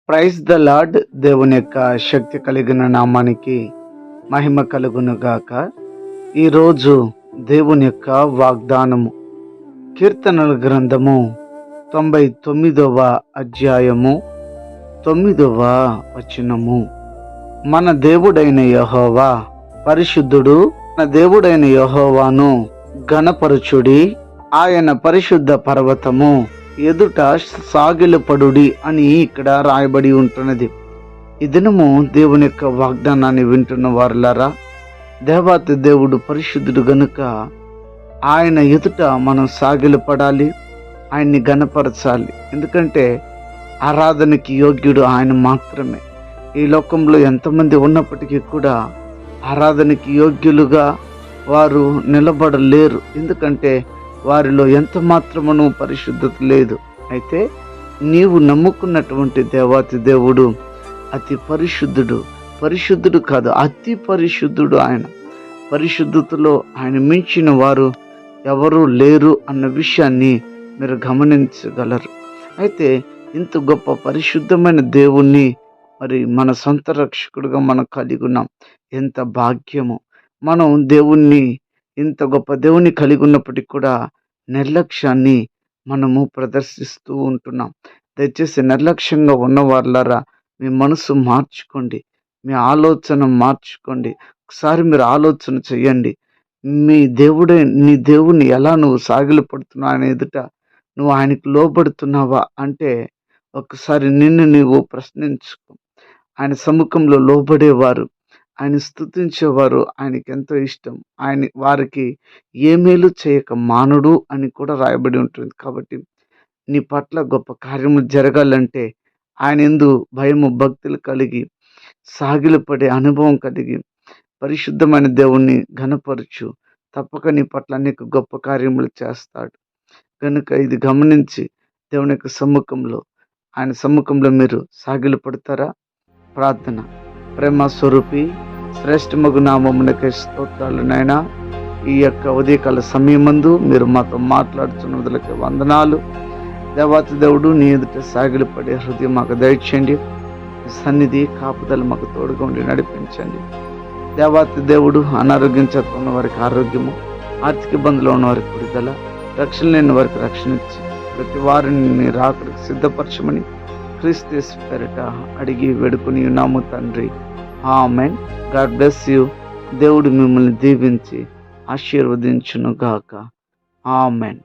Praise the lord. దేవుని యొక్క శక్తి కలిగిన నామానికి మహిమ కలుగును గాక. ఈరోజు దేవుని యొక్క వాగ్దానము కీర్తనల గ్రంథము 99వ అధ్యాయము 9వ వచనము. మన దేవుడైన యెహోవా పరిశుద్ధుడు, మన దేవుడైన యెహోవాను ఘనపరచుడి, ఆయన పరిశుద్ధ పర్వతము ఎదుట సాగిలపడుడి అని ఇక్కడ రాయబడి ఉంటున్నది. ఈ దినము దేవుని యొక్క వాగ్దానాన్ని వింటున్న వారులారా, దేవాతి దేవుడు పరిశుద్ధుడు గనుక ఆయన ఎదుట మనం సాగిలపడాలి, ఆయన్ని ఘనపరచాలి. ఎందుకంటే ఆరాధనకి యోగ్యుడు ఆయన మాత్రమే. ఈ లోకంలో ఎంతమంది ఉన్నప్పటికీ కూడా ఆరాధనకి యోగ్యులుగా వారు నిలబడలేరు. ఎందుకంటే వారిలో ఎంత మాత్రమును పరిశుద్ధత లేదు. అయితే నీవు నమ్ముకున్నటువంటి దేవాతి దేవుడు అతి పరిశుద్ధుడు. పరిశుద్ధుడు కాదు, అతి పరిశుద్ధుడు ఆయన. పరిశుద్ధతలో ఆయన మించిన వారు ఎవరూ లేరు అన్న విషయాన్ని మీరు గమనించగలరు. అయితే ఇంత గొప్ప పరిశుద్ధమైన దేవుణ్ణి మరి మన సొంత రక్షకుడుగా మనం కలిగి ఉన్నాం. ఎంత భాగ్యము! మనం దేవుణ్ణి, ఇంత గొప్ప దేవుని కలిగి ఉన్నప్పటికీ కూడా నిర్లక్ష్యాన్ని మనము ప్రదర్శిస్తూ ఉంటున్నాం. దయచేసి నిర్లక్ష్యంగా ఉన్న వాళ్ళారా, మీ మనసు మార్చుకోండి, మీ ఆలోచన మార్చుకోండి. ఒకసారి మీరు ఆలోచన చెయ్యండి. నీ దేవుని ఎలా నువ్వు సాగిలపడుతున్నావు? ఆయన ఎదుట నువ్వు ఆయనకు లోబడుతున్నావా అంటే ఒకసారి నిన్ను నీవు ప్రశ్నించుకో. ఆయన సముఖంలో లోబడేవారు, ఆయన స్తుతించేవారు ఆయనకి ఎంతో ఇష్టం. వారికి ఏ మేలు చేయక మానుడు అని కూడా రాయబడి ఉంటుంది. కాబట్టి నీ పట్ల గొప్ప కార్యము జరగాలంటే ఆయన యందు భయము భక్తులు కలిగి సాగిలపడే అనుభవం కలిగి పరిశుద్ధమైన దేవుణ్ణి ఘనపరచు. తప్పక నీ పట్ల అనేక గొప్ప కార్యములు చేస్తాడు. కనుక ఇది గమనించి దేవుని యొక్క సమ్ముఖంలో, ఆయన సమ్ముఖంలో మీరు సాగిలపడతారా? ప్రార్థన. ప్రేమ స్వరూపి శ్రేష్టమగు నామమునకే స్తోత్రాలు నాయనా. ఈ యొక్క ఉదయకాల సమయమందు మీరు మాతో మాట్లాడుతున్నదులకి వందనాలు. దేవాతి దేవుడు, నీ ఎదుట సాగిలపడే హృదయం మాకు దయచేయండి. సన్నిధి కాపుదల మాకు తోడుగా ఉండి నడిపించండి. దేవాతి దేవుడు, అనారోగ్యం చేత ఉన్న వారికి ఆరోగ్యము, ఆర్థిక ఇబ్బందులు ఉన్న వారికి విడుదల, రక్షణ లేని వారికి రక్షణ ఇచ్చి ప్రతి వారిని రాకడికి సిద్ధపరచమని క్రీస్తు యేసు పేరిట అడిగి వేడుకొని ఉన్నాము తండ్రి. ఆమేన్. God bless you. దేవుడు మిమ్మల్ని దీవించి ఆశీర్వదించును గాక. ఆమేన్.